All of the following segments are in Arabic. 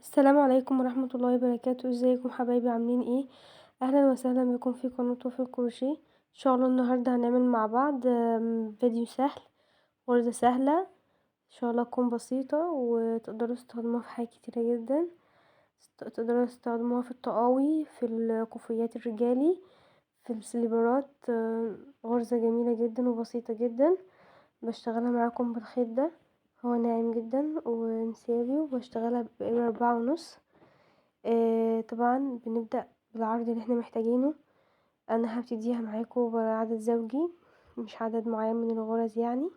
السلام عليكم ورحمة الله وبركاته، ازيكم حبايبي عاملين ايه؟ اهلا وسهلا بكم في قناة وفي الكروشيه. ان شاء الله النهاردة هنعمل مع بعض فيديو سهل، غرزة سهلة ان شاء الله تكون بسيطة وتقدروا تستخدموها في حاجات كتيرة جدا. تقدروا تستخدموها في الطقاوي، في الكوفيات الرجالي، في السليبرات. غرزة جميلة جدا وبسيطة جدا. بشتغلها معاكم بالخيط ده، هو ناعم جدا ومساوي، وبشتغلها بإبرة 4.5. طبعا بنبدأ بالعرض اللي احنا محتاجينه. انا هبتديها معاكم بعدد زوجي، مش عدد معين من الغرز يعني.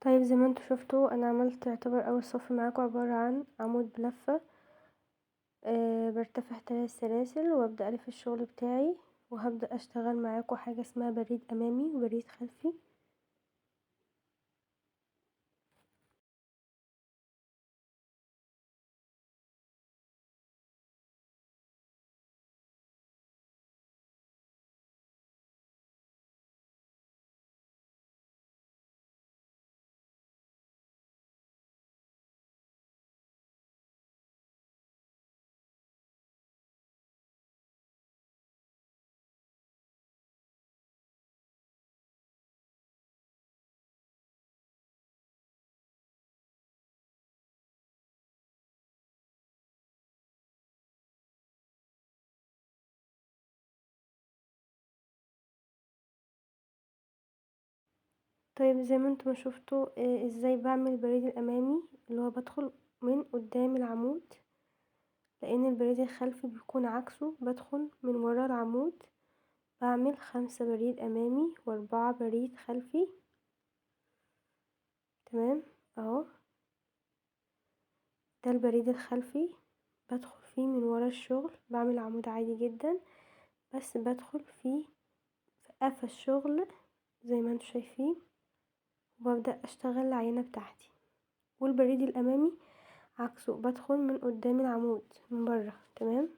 طيب زي ما انتوا شفتوا انا عملت يعتبر اول صف معاكم عبارة عن عمود بلفة. برتفع 3 سلاسل وابدأ الف الشغل بتاعي، وهبدأ اشتغل معاكم حاجة اسمها بريد امامي وبريد خلفي. طيب زي ما انتوا ما شفتوا ازاي بعمل البريد الامامي، اللي هو بدخل من قدام العمود، لان البريد الخلفي بيكون عكسه، بدخل من ورا العمود. بعمل 5 بريد امامي و4 بريد خلفي. تمام اهو، ده البريد الخلفي. بدخل فيه من ورا الشغل، بعمل عمود عادي جدا، بس بدخل فيه في قفا الشغل زي ما انتوا شايفين، وببدأ اشتغل العينة بتاعتي. والبريد الامامي عكسه، بدخل من قدام العمود من برا. تمام.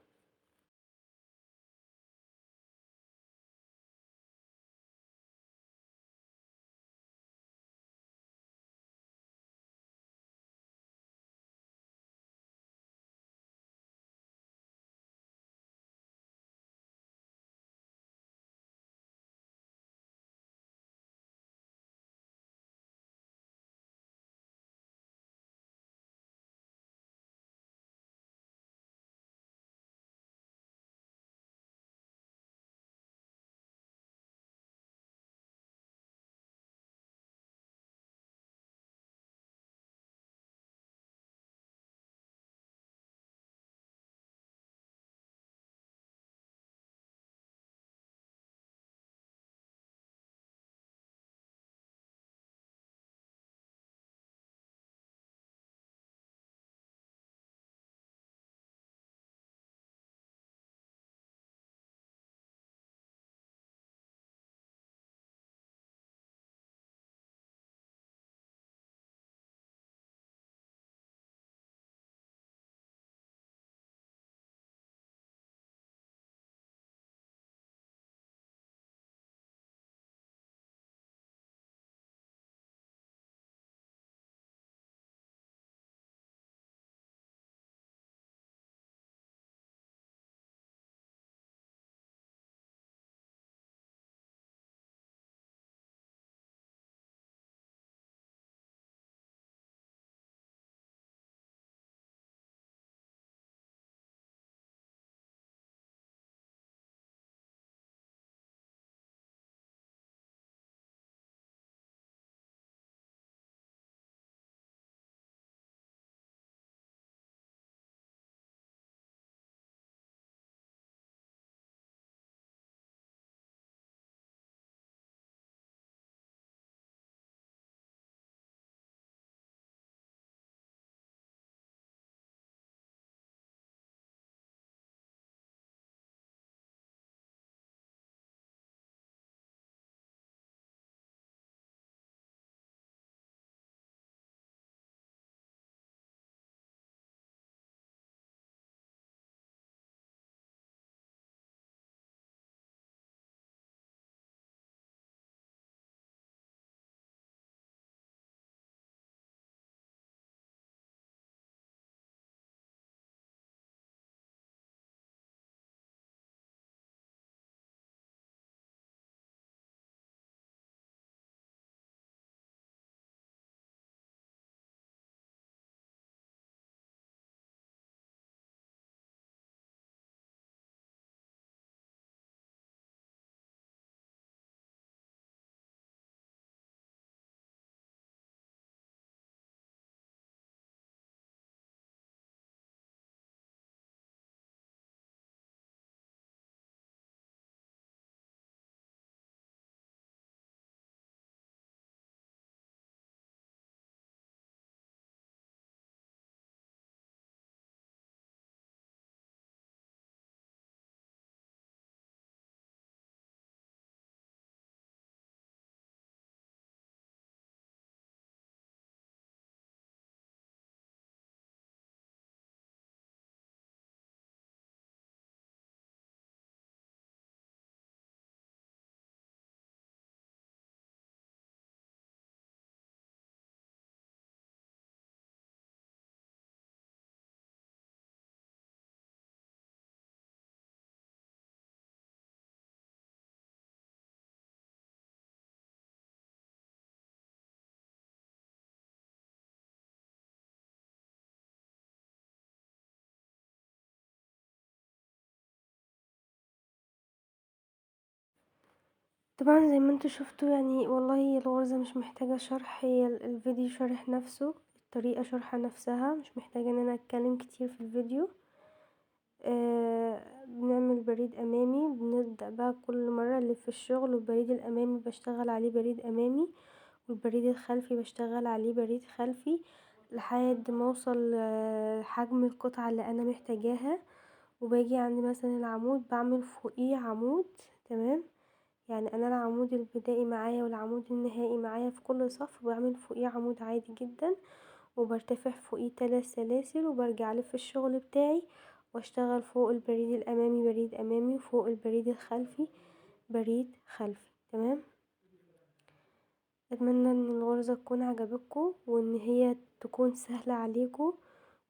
طبعًا زي ما انتم شُفتوا يعني والله الغرزة مش محتاجة شرح، هي الفيديو شارح نفسه، الطريقة شارحة نفسها، مش محتاجة إن أنا أتكلم كتير في الفيديو. بنعمل بريد أمامي، بنبدأ بقى كل مرة ألف الشغل، والبريد الأمامي باشتغل عليه بريد أمامي، والبريد الخلفي باشتغل عليه بريد خلفي، لحد ما اوصل لحجم القطعة اللي أنا محتاجاها، وباجي عند مثلا العمود بعمل فوقيه عمود. تمام، يعني أنا العمود البدائي معايا والعمود النهائي معايا في كل صف بعمل فوقيه عمود عادي جدا، وبرتفع فوقيه 3 سلاسل، وبرجع الف الشغل بتاعي واشتغل فوق البريد الأمامي بريد أمامي، وفوق البريد الخلفي بريد خلفي. تمام، اتمنى ان الغرزة تكون عجبتكم، وان هي تكون سهلة عليكم،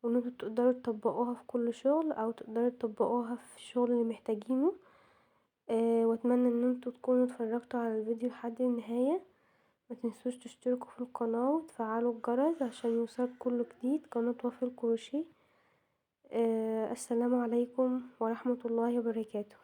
وان انتوا تقدروا تطبقوها في كل شغل او تقدروا تطبقوها في الشغل اللي محتاجينه. واتمنى ان انتوا تكونوا اتفرجتوا على الفيديو لحد النهاية. ما تنسوش تشتركوا في القناة وتفعلوا الجرس عشان يوصلك كل جديد، قناة وفي الكروشيه. السلام عليكم ورحمة الله وبركاته.